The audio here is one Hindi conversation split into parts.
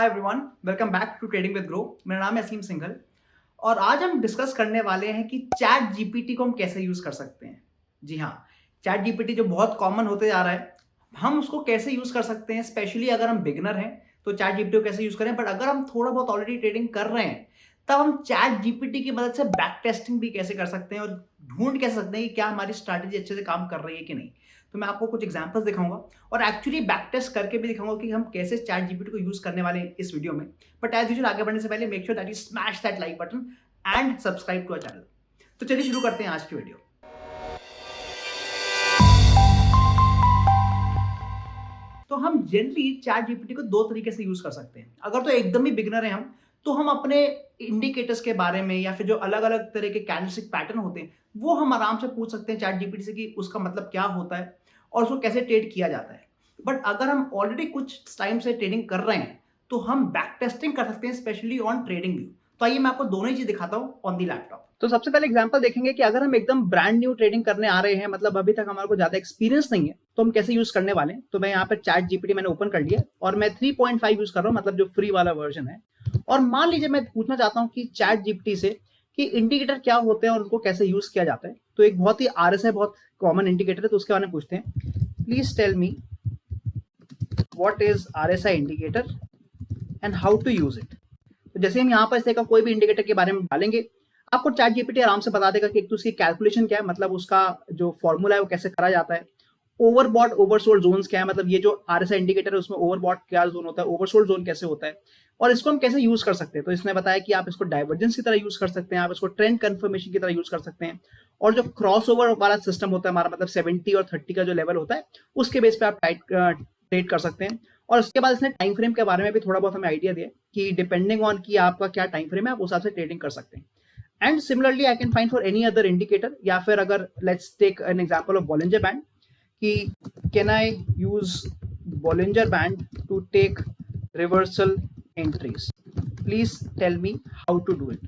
Hi everyone, welcome back to trading with Groww. मेरा नाम है असीम सिंघल और आज हम डिस्कस करने वाले हैं कि चैट जीपीटी को हम कैसे यूज कर सकते हैं। जी हाँ, चैट जीपीटी जो बहुत कॉमन होते जा रहा है, हम उसको कैसे यूज कर सकते हैं। स्पेशली अगर हम बिगनर हैं तो चैट जीपीटी को कैसे यूज करें, बट अगर हम थोड़ा बहुत ऑलरेडी ट्रेडिंग कर रहे हैं तब हम चैट जीपीटी की मदद से बैक टेस्टिंग भी कैसे कर सकते हैं और ढूंढ कैसे सकते हैं कि क्या हमारी स्ट्रैटेजी अच्छे से काम कर रही है कि नहीं। तो मैं आपको कुछ एग्जांपल्स दिखाऊंगा और एक्चुअली बैक टेस्ट करके भी दिखाऊंगा कि हम कैसे चैट जीपीटी को यूज करने वाले हैं इस वीडियो में। बट एज यूजुअल आगे बढ़ने से पहले make sure that you smash that like button and subscribe to our channel. तो चलिए शुरू करते हैं आज की वीडियो। तो हम जनरली चैट जीपीटी को दो तरीके से यूज कर सकते हैं। अगर तो एकदम ही बिगिनर है हम, तो हम अपने इंडिकेटर्स के बारे में या फिर जो अलग अलग तरह के कैंडलस्टिक पैटर्न होते हैं वो हम आराम से पूछ सकते हैं चैट जीपीटी से कि उसका मतलब क्या होता है और उसको कैसे ट्रेड किया जाता है। बट अगर हम ऑलरेडी कुछ टाइम से ट्रेडिंग कर रहे हैं तो हम बैक टेस्टिंग कर सकते हैं, स्पेशली ऑन ट्रेडिंग व्यू। तो आइए मैं आपको दोनों ही चीज दिखाता हूँ ऑन दी लैपटॉप। तो सबसे पहले एग्जांपल देखेंगे कि अगर हम एकदम ब्रांड न्यू ट्रेडिंग करने आ रहे हैं, मतलब अभी तक हमारे को ज्यादा एक्सपीरियंस नहीं है, तो हम कैसे यूज करने वाले हैं। तो मैं यहाँ पे चैट जीपीटी मैंने ओपन कर लिया और मैं 3.5 यूज कर रहा हूँ, मतलब जो फ्री वाला वर्जन है। और मान लीजिए मैं पूछना चाहता हूँ कि चैट जीपीटी से कि इंडिकेटर क्या होते हैं और उनको कैसे यूज किया जाता है। तो एक बहुत ही आरएसआई बहुत कॉमन इंडिकेटर है, तो उसके बारे में पूछते हैं। Please tell me what is RSI indicator and how to use it. तो जैसे हम यहाँ पर इस तरह का कोई भी इंडिकेटर के बारे में डालेंगे, आपको चैट जीपीटी आराम से बता देगा कि एक तो उसकी कैलकुलेशन क्या है, मतलब उसका जो फॉर्मूला है वो कैसे करा जाता है। ओवरबॉट ओवरसोल्ड जोन्स क्या है, मतलब ये जो आरएसआई इंडिकेटर है उसमें ओवरबॉट क्या जोन होता है, ओवरसोल्ड जोन कैसे होता है और इसको हम कैसे यूज कर सकते हैं। तो इसने बताया कि आप इसको डाइवर्जेंस की तरह यूज कर सकते हैं, आप इसको ट्रेंड कंफर्मेशन की तरह यूज कर सकते हैं। और जो क्रॉस ओवर वाला सिस्टम होता है हमारा, मतलब 70 और 30 का जो लेवल होता है उसके बेस पे आप ट्रेड कर सकते हैं। और उसके बाद इसने टाइम फ्रेम के बारे में भी थोड़ा बहुत हमें आइडिया दिया कि डिपेंडिंग ऑन कि आपका क्या टाइम फ्रेम है आप उस हिसाब से ट्रेडिंग कर सकते हैं। And similarly I can find for any other indicator, या फिर अगर let's take an example of Bollinger band कि can I use Bollinger band to take reversal entries, please tell me how to do it.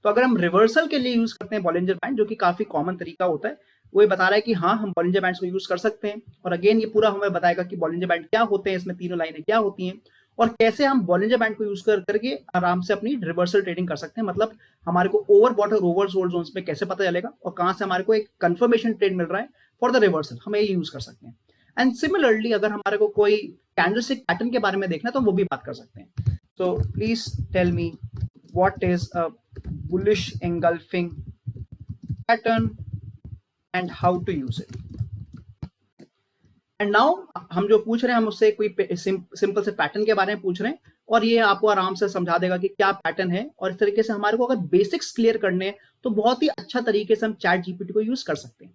तो अगर हम रिवर्सल के लिए यूज करते हैं बॉलिंजर बैंड, जो कि काफी कॉमन तरीका होता है, वो ये बता रहा है कि हाँ हम बॉलिंजर बैंड्स को यूज कर सकते हैं। और अगेन ये पूरा हमें बताएगा कि बॉलिंजर बैंड क्या होते हैं, इसमें तीनों लाइनें क्या होती हैं और कैसे हम बॉलिंजर बैंड को यूज करके आराम से अपनी रिवर्सल ट्रेडिंग कर सकते हैं। मतलब हमारे को ओवरबॉट और ओवरसोल्ड जोन्स में कैसे पता चलेगा और कहां से हमारे को एक कंफर्मेशन ट्रेड मिल रहा है फॉर द रिवर्सल, हम ये यूज कर सकते हैं। एंड सिमिलरली अगर हमारे को कोई कैंडलस्टिक पैटर्न के बारे में देखना है तो वो भी बात कर सकते हैं। So please tell me what is a bullish engulfing pattern and how to use it. And now हम जो पूछ रहे हैं हम उससे कोई सिंपल से पैटर्न के बारे में पूछ रहे हैं और ये आपको आराम से समझा देगा कि क्या पैटर्न है। और इस तरीके से हमारे को अगर बेसिक्स क्लियर करने हैं तो बहुत ही अच्छा तरीके से हम चैट जीपीटी को यूज कर सकते हैं।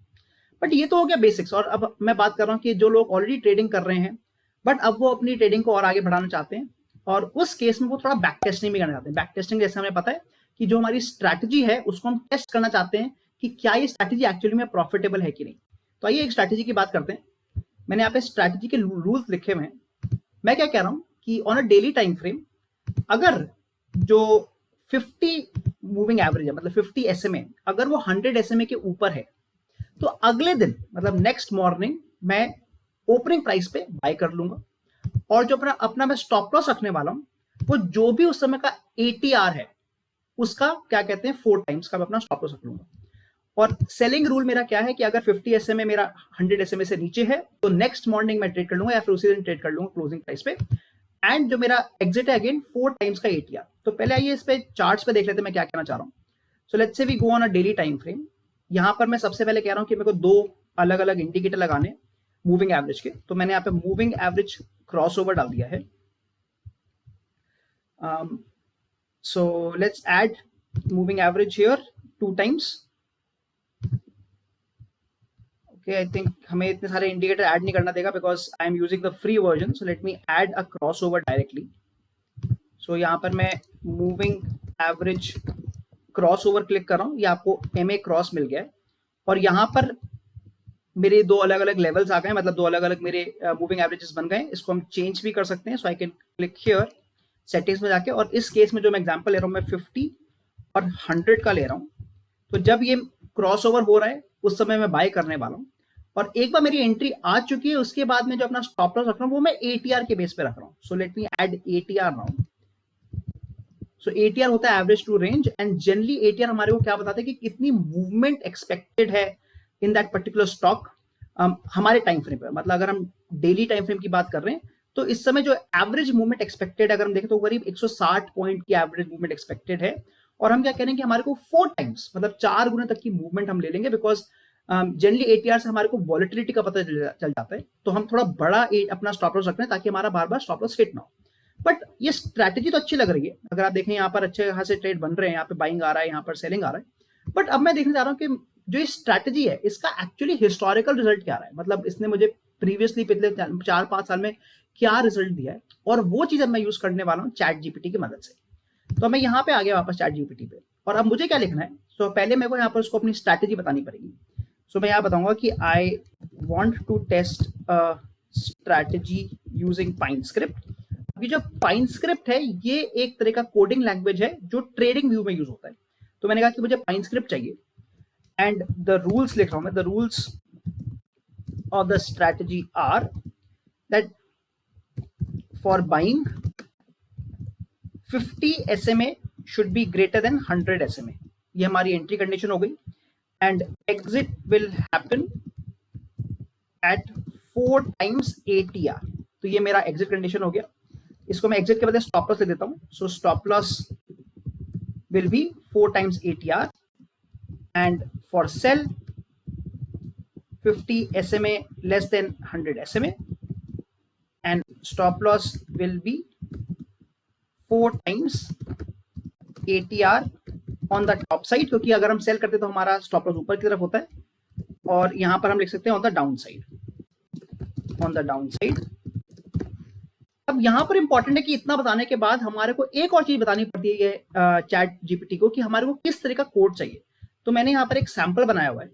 बट ये तो हो गया बेसिक्स, और अब मैं बात कर रहा हूँ कि जो लोग ऑलरेडी ट्रेडिंग कर रहे हैं बट अब वो अपनी ट्रेडिंग को और आगे बढ़ाना चाहते हैं और उस केस में वो थोड़ा बैक टेस्टिंग भी करना चाहते हैं। बैक टेस्टिंग जैसे हमें पता है कि जो हमारी स्ट्रैटेजी है उसको हम टेस्ट करना चाहते हैं कि क्या ये स्ट्रैटेजी एक्चुअली में प्रॉफिटेबल है कि नहीं। तो आइए एक स्ट्रैटेजी की बात करते हैं। मैंने यहाँ पे स्ट्रैटेजी के रूल्स लिखे हुए हैं। मैं क्या कह रहा हूँ कि on a daily time frame अगर जो 50 मूविंग एवरेज है, मतलब 50 एसएमए, अगर वो 100 एसएमए के ऊपर है तो अगले दिन मतलब नेक्स्ट मॉर्निंग मैं ओपनिंग प्राइस पे बाय कर लूंगा और जो अपना अपना मैं स्टॉप लॉस रखने वाला हूं वो जो भी उस समय का एटीआर है उसका क्या कहते हैं 4 टाइम्स का मैं अपना स्टॉप लॉस रख लूंगा। और सेलिंग रूल मेरा क्या है कि अगर 50 एसएमए मेरा 100 एसएमए से नीचे है तो नेक्स्ट मॉर्निंग मैं ट्रेड कर लूंगा या फिर उसी दिन ट्रेड कर लूंगा क्लोजिंग प्राइस पे। एंड जो मेरा एग्जिट है अगेन 4 टाइम्स का एटीआर। तो पहले आइए इस पे चार्ट्स पे देख लेते हैं मैं क्या कहना चाह रहा हूँ। So let's say we go on a daily time frame. यहाँ पर मैं सबसे पहले कह रहा हूँ कि मेरे को दो अलग अलग इंडिकेटर लगाने मूविंग एवरेज के। तो मैंने यहाँ पे मूविंग एवरेज क्रॉस ओवर डाल दिया है। So let's add moving average here 2 times. Okay, I think हमें इतने सारे इंडिकेटर ऐड नहीं करना देगा because I am using the free version. So let me add a cross over directly. So यहाँ पर मैं moving average cross over click कर रहा हूँ, ये आपको एमए क्रॉस मिल गया है। और यहाँ पर मेरे दो अलग अलग लेवल्स आ गए, मतलब दो अलग अलग मेरे मूविंग एवरेजेस बन गए। इसको हम चेंज भी कर सकते हैं। So I can click here settings में जाके, और इस केस में जो मैं एग्जांपल ले रहा हूँ मैं 50 और 100 का ले रहा हूँ। तो जब ये क्रॉस ओवर हो रहा है उस समय मैं बाय करने वाला हूँ और एक बार मेरी एंट्री आ चुकी है, उसके बाद में जो अपना स्टॉप लॉस रख रहा हूँ वो मैं एटीआर के बेस पे रख रहा हूँ. So let me add ATR now. So ATR होता है average true range, and generally ATR हमारे को क्या बताता है कि कितनी मूवमेंट एक्सपेक्टेड है इन दैट पर्टिकुलर स्टॉक हमारे टाइम फ्रेम पे. मतलब अगर हम डेली टाइम फ्रेम की बात कर रहे हैं तो इस समय जो एवरेज मूवमेंट एक्सपेक्टेड अगर हम देखें तो करीब 160 पॉइंट की एवरेज मूवमेंट एक्सपेक्टेड है. और हम क्या कह रहे हैं कि हमारे को 4 टाइम्स मतलब 4 गुना तक की मूवमेंट हम ले लेंगे, बिकॉज जनरली एटीआर से हमारे को वॉलिटिलिटी का पता चल जाता है. तो हम थोड़ा बड़ा अपना स्टॉप लॉस रख रहे हैं ताकि हमारा बार बार स्टॉप लॉस हिट ना हो. बट ये स्ट्रैटेजी तो अच्छी लग रही है. अगर आप देखें यहाँ पर अच्छे खासे ट्रेड बन रहे हैं, यहाँ पे बाइंग आ रहा है, यहाँ पर सेलिंग आ रहा है. बट अब मैं देखने जा रहा हूँ कि जो ये स्ट्रैटेजी है इसका एक्चुअली हिस्टोरिकल रिजल्ट क्या रहा है. मतलब इसने मुझे प्रीवियसली पिछले 4-5 साल में क्या रिजल्ट दिया है, और वो चीज अब मैं यूज करने वाला हूँ चैट जीपीटी की मदद से. तो मैं यहाँ पे आ गया वापस चैट जीपीटी पे, और अब मुझे क्या लिखना है. सो पहले मेरे को यहाँ पर उसको अपनी स्ट्रैटेजी बतानी पड़ेगी. सो मैं यहाँ बताऊंगा कि I want to test strategy using Pine Script. ये जो पाइन स्क्रिप्ट है ये एक तरह का कोडिंग लैंग्वेज है जो ट्रेडिंग व्यू में यूज होता है. तो मैंने कहा कि मुझे पाइन स्क्रिप्ट चाहिए, एंड द रूल्स लिख रहा हूं मैं. The rules of the strategy are that for buying 50 SMA should be greater than 100 SMA. ये हमारी एंट्री कंडीशन हो गई. And exit will happen at 4 times ATR. तो ये मेरा एग्जिट कंडीशन हो गया. इसको मैं एग्जिट के बदले स्टॉप लॉस ले देता हूं. So stop loss will be 4 times ATR, and for sale 50 SMA less than 100 SMA, and stop loss will be 4 times ATR on the top side, क्योंकि अगर हम सेल करते तो हमारा स्टॉप लॉस ऊपर की तरफ होता है, और यहां पर हम लिख सकते हैं on the down side. On the down side. अब यहां पर इंपॉर्टेंट है कि इतना बताने के बाद हमारे को एक और चीज बतानी पड़ती है चैट जीपीटी को कि हमारे को किस तरह का कोड चाहिए. तो मैंने यहाँ पर एक सैंपल बनाया हुआ है.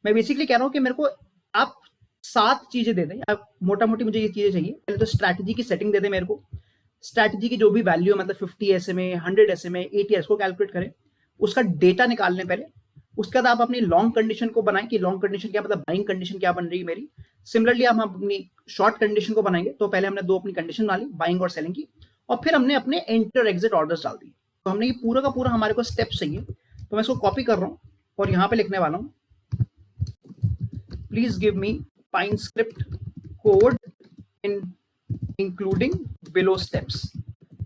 मैं बेसिकली कह रहा हूँ कि मेरे को आप 7 चीजें दे दें. आप मोटा मोटी मुझे ये चीजें चाहिए. पहले तो स्ट्रैटेजी की सेटिंग दे दें मेरे को. स्ट्रैटेजी की जो भी वैल्यू है, मतलब 50 SMA, 100 SMA, ATR को कैलकुलेट करें. उसका डेटा निकाल लें पहले. उसके बाद आप अपनी लॉन्ग कंडीशन को बनाएं कि लॉन्ग कंडीशन क्या, मतलब बाइंग कंडीशन क्या बन रही है मेरी. सिमिलरली हम अपनी शॉर्ट कंडीशन को बनाएंगे. तो पहले हमने 2 अपनी कंडीशन डाली, बाइंग और सेलिंग की, और फिर हमने अपने एंटर एग्जिट ऑर्डर्स डाल दिए. तो हमने ये पूरा का पूरा हमारे को स्टेप्स चाहिए. तो मैं इसको कॉपी कर रहा हूँ और यहाँ पे लिखने वाला हूँ, please give me pine script code in including below steps.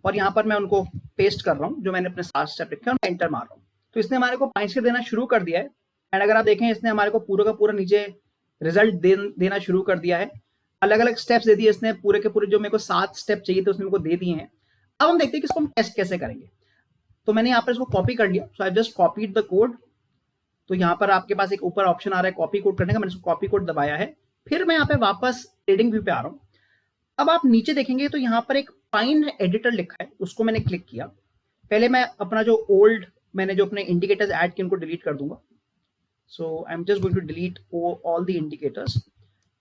और यहाँ पर मैं उनको पेस्ट कर रहा हूँ जो मैंने अपने 7 स्टेप लिखे हैं, एंटर मार रहा हूँ. तो इसने हमारे को पाइन स्क्रिप्ट देना शुरू कर दिया है. एंड अगर आप देखें इसने हमारे को पूरा का पूरा नीचे रिजल्ट देना शुरू कर दिया है. अलग अलग स्टेप्स दे दिए इसने. पूरे के पूरे जो मेरे को 7 स्टेप चाहिए थे उसने मेरे को दे दिए हैं. अब हम देखते हैं कि इसको हम टेस्ट कैसे करेंगे. तो मैंने यहाँ पर इसको कॉपी कर लिया. So I just copied the code. तो यहाँ पर आपके पास एक ऊपर ऑप्शन आ रहा है कॉपी कोड करने का. मैंने इसको कॉपी कोड दबाया है. फिर मैं यहाँ पे वापस ट्रेडिंग व्यू पे आ रहा हूँ. अब आप नीचे देखेंगे तो यहाँ पर एक पाइन एडिटर लिखा है, उसको मैंने क्लिक किया. पहले मैं अपना जो ओल्ड मैंने जो अपने इंडिकेटर्स ऐड किए उनको डिलीट कर दूंगा. So I am just going to delete all the indicators.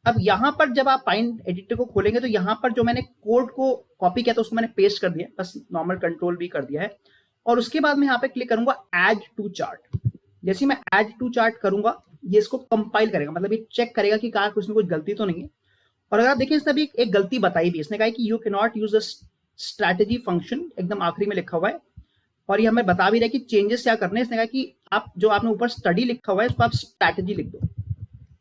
अब यहाँ पर जब आप पाइन एडिटर को खोलेंगे तो यहाँ पर जो मैंने कोड को कॉपी किया था उसको मैंने पेस्ट कर दिया, बस नॉर्मल कंट्रोल भी कर दिया है. और उसके बाद मैं यहाँ पे क्लिक करूंगा ऐड टू चार्ट. जैसे मैं ऐड टू चार्ट करूंगा ये इसको कंपाइल करेगा, मतलब ये चेक करेगा कि कहाँ उसमें कुछ गलती तो नहीं है. और अगर आप देखिए इसने अभी एक गलती बताई भी. इसने कहा कि you can not use the strategy function, एकदम आखिरी में लिखा हुआ है. और ये हमें बता भी रहा है कि चेंजेस क्या करने हैं. इसने कहा कि आप जो आपने ऊपर स्टडी लिखा हुआ है उसको आप स्ट्रैटेजी लिख दो.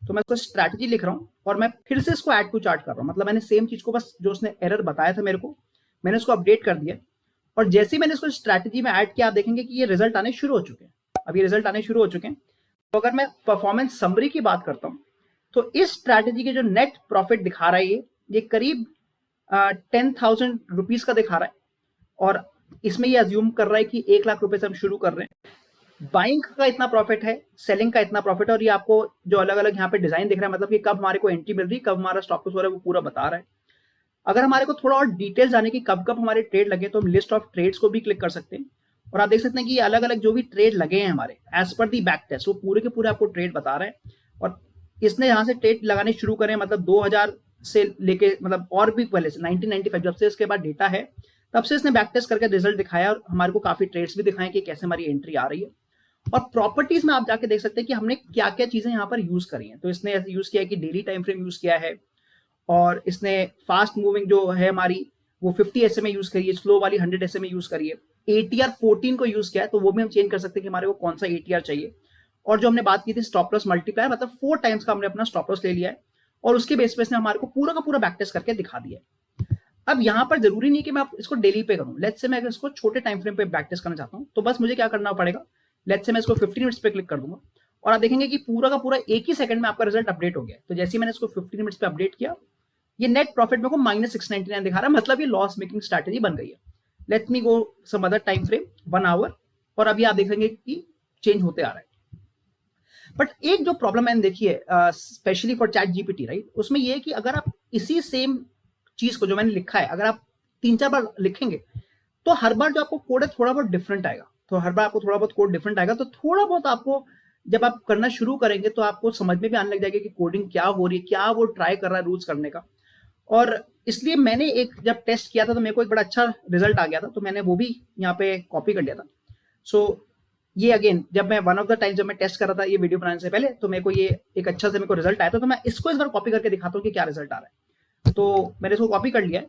तो मैं इसको स्ट्रैटेजी लिख रहा हूँ और मैं फिर से इसको ऐड टू चार्ट कर रहा हूँ. मतलब मैंने सेम चीज को, बस जो उसने एरर बताया था मेरे को, मैंने उसको अपडेट कर दिया. और जैसे ही मैंने इसको स्ट्रैटेजी में ऐड किया आप देखेंगे कि ये रिजल्ट आने शुरू हो चुके हैं. अब ये रिजल्ट आने शुरू हो चुके हैं. तो अगर मैं परफॉर्मेंस समरी की बात करता हूँ तो इस स्ट्रैटेजी के जो नेट प्रॉफिट दिखा रहा है ये करीब 10,000 रुपीज का दिखा रहा है. और इसमें ये अज्यूम कर रहा है कि 1 लाख रुपए से हम शुरू कर रहे हैं. बाइंग का इतना प्रॉफिट है, सेलिंग का इतना प्रॉफिट है, और ये आपको जो अलग अलग यहाँ पे डिजाइन दिख रहा है, मतलब कि कब हमारे को एंट्री मिल रही है, कब हमारा स्टॉप लॉस हो रहा है, वो पूरा बता रहा है. अगर हमारे को थोड़ा और डिटेल जाने की कब कब हमारे ट्रेड लगे तो हम लिस्ट ऑफ ट्रेड्स को भी क्लिक कर सकते हैं. और आप देख सकते हैं कि अलग अलग जो भी ट्रेड लगे हैं हमारे एज पर दी बैक टेस्ट, वो पूरे के पूरे आपको ट्रेड बता रहे हैं. और इसने यहाँ से ट्रेड लगाने शुरू करें, मतलब 2000 से लेके, मतलब और भी पहले से 1995 जब से इसके बाद डेटा है तब से इसने बैक टेस्ट करके रिजल्ट दिखाया और हमारे को काफी ट्रेड्स भी दिखाए कि कैसे हमारी एंट्री आ रही है. और प्रॉपर्टीज में आप जाके देख सकते हैं कि हमने क्या क्या चीजें यहाँ पर यूज करी हैं। तो इसने ऐसे यूज किया है कि डेली टाइम फ्रेम यूज किया है, और इसने फास्ट मूविंग जो है हमारी वो 50 SMA यूज करी है, स्लो वाली 100 SMA यूज करी है, ATR 14 को यूज किया है, तो वो भी हम चेंज कर सकते हैं कि हमारे को कौन सा ATR चाहिए। और जो हमने बात की थी स्टॉप लॉस मल्टीप्लायर, मतलब 4 टाइम्स का हमने अपना स्टॉप लॉस ले लिया है, और उसके बेस पे इसने हमारे को पूरा का पूरा बैक टेस्ट करके दिखा दिया है। अब यहाँ पर जरूरी नहीं कि मैं इसको डेली पे करूं। लेट्स से मैं अगर इसको छोटे टाइम फ्रेम पे बैक टेस्ट करना चाहता हूं, तो बस मुझे क्या करना पड़ेगा, लेट्स से मैं इसको 15 मिनट्स पे क्लिक कर दूंगा, और आप देखेंगे कि पूरा का पूरा एक ही सेकंड में आपका रिजल्ट अपडेट हो गया। तो जैसे ही मैंने इसको 15 मिनट्स पे अपडेट किया, ये नेट प्रॉफिट मेरे को -699 दिखा रहा है, मतलब ये लॉस मेकिंग स्ट्रैटेजी बन गई है। Let me go some other time frame 1 hour, और अभी आप देखेंगे कि चेंज होते आ रहा है। बट एक जो प्रॉब्लम मैंने देखी है specially for chat GPT, right, उसमें ये है कि अगर आप इसी सेम चीज को जो मैंने लिखा है अगर आप 3-4 बार लिखेंगे, तो हर बार जो आपको कोड है थोड़ा बहुत डिफरेंट आएगा। तो हर बार आपको थोड़ा बहुत कोड डिफरेंट आएगा, तो थोड़ा बहुत आपको जब आप करना शुरू करेंगे तो आपको समझ में भी आने लग जाएगा कि कोडिंग क्या हो रही है, क्या वो ट्राई कर रहा है रूल्स करने का। और इसलिए मैंने एक जब टेस्ट किया था तो मेरे को एक बड़ा अच्छा रिजल्ट आ गया था, तो मैंने वो भी यहाँ पे कॉपी कर लिया था। सो ये अगेन जब मैं वन ऑफ द टाइम जब मैं टेस्ट कर रहा था ये वीडियो बनाने से पहले, तो मेरे को ये एक अच्छा से मेरे को रिजल्ट आया था, तो मैं इसको इस बार कॉपी करके दिखाता हूँ कि क्या रिजल्ट आ रहा है। तो मैंने इसको कॉपी कर लिया है,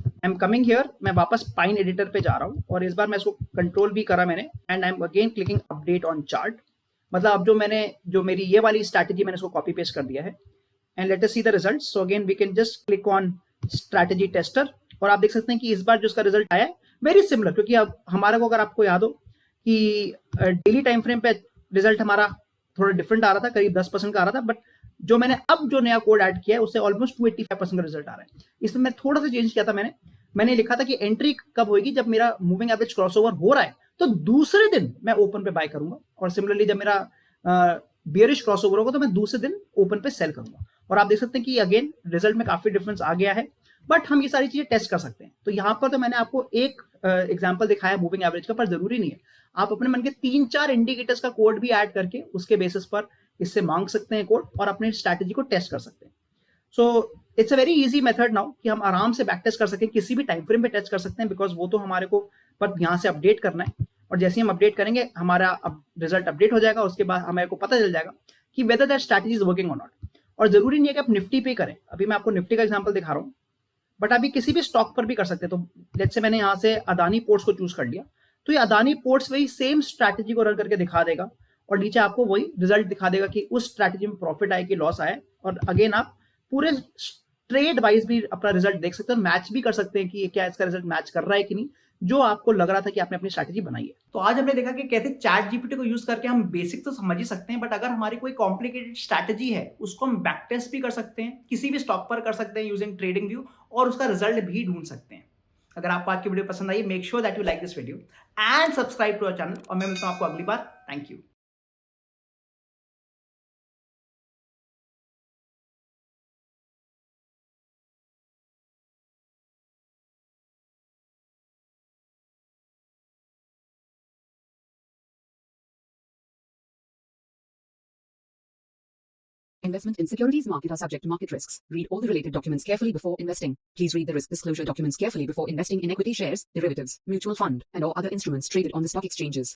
आई एम कमिंग हियर, मैं वापस पाइन एडिटर पे जा रहा हूँ, और इस बार मैं इसको कंट्रोल भी करा मैंने, and I am again clicking update on chart. मतलब अब जो मेरी ये वाली स्ट्रैटेजी मैंने इसको कॉपी पेस्ट कर दिया है, and let us see the result. So again we can just click on strategy tester, और आप देख सकते हैं कि इस बार जो इसका रिजल्ट आया है वेरी सिमिलर, क्योंकि अब हमारे को अगर आपको याद हो कि डेली टाइम फ्रेम पे रिजल्ट हमारा थोड़ा डिफरेंट आ रहा था, करीब 10% का आ रहा था, बट जो मैंने अब जो नया कोड ऐड किया है उससे ऑलमोस्ट 285% का रिजल्ट आ रहा है। इसमें मैं थोड़ा सा चेंज किया था, मैंने लिखा था कि एंट्री कब होगी, जब मेरा मूविंग एवरेज क्रॉसओवर हो रहा है तो दूसरे दिन मैं ओपन पे बाय करूंगा, और सिमिलरली जब मेरा बियरिश क्रॉसओवर होगा तो मैं दूसरे दिन ओपन पे सेल करूंगा। और आप देख सकते हैं कि अगेन रिजल्ट में काफी डिफरेंस आ गया है, बट हम ये सारी चीजें टेस्ट कर सकते हैं। तो यहाँ पर तो मैंने आपको एक एग्जांपल दिखाया मूविंग एवरेज का, पर जरूरी नहीं है, आप अपने मन के 3-4 इंडिकेटर्स का कोड भी ऐड करके उसके बेसिस पर इससे मांग सकते हैं कोड, और अपनी स्ट्रैटेजी को टेस्ट कर सकते हैं। So it's a very easy method now कि हम आराम से बैक टेस्ट कर सकें, किसी भी टाइम फ्रेम पे टेस्ट कर सकते हैं, बिकॉज वो तो हमारे को पर यहाँ से अपडेट करना है, और जैसे ही हम अपडेट करेंगे हमारा रिजल्ट अपडेट हो जाएगा, उसके बाद हमें को पता चल जाएगा कि whether that strategy is working और नॉट। और जरूरी नहीं है कि आप निफ्टी पे करें, अभी मैं आपको निफ्टी का एग्जांपल दिखा रहा हूँ, बट अभी किसी भी स्टॉक पर भी कर सकते हैं। तो लेट्स से मैंने यहाँ से अदानी पोर्ट्स को चूज कर लिया, तो ये अदानी पोर्ट्स वही सेम स्ट्रैटेजी को रन करके दिखा देगा, और नीचे आपको वही रिजल्ट दिखा देगा कि उस स्ट्रैटेजी में प्रॉफिट आए कि लॉस आए। और अगेन आप पूरे ट्रेड वाइज भी अपना रिजल्ट देख सकते हैं, मैच भी कर सकते हैं कि क्या इसका रिजल्ट मैच कर रहा है कि नहीं, जो आपको लग रहा था कि आपने अपनी स्ट्रैटेजी बनाई है। तो आज हमने देखा कि कैसे चैट जीपीटी को यूज करके हम बेसिक तो समझ ही सकते हैं, बट अगर हमारी कोई कॉम्प्लिकेटेड स्ट्रैटेजी है उसको हम बैक टेस्ट भी कर सकते हैं, किसी भी स्टॉक पर कर सकते हैं यूजिंग ट्रेडिंग व्यू, और उसका रिजल्ट भी ढूंढ सकते हैं। अगर आपको आज की वीडियो पसंद आई, make sure that you like this video and subscribe to our channel, और मैं मिलता हूं आपको अगली बार। Thank you. Investment in securities market are subject to market risks. Read all the related documents carefully before investing. Please read the risk disclosure documents carefully before investing in equity shares, derivatives, mutual fund, and or other instruments traded on the stock exchanges.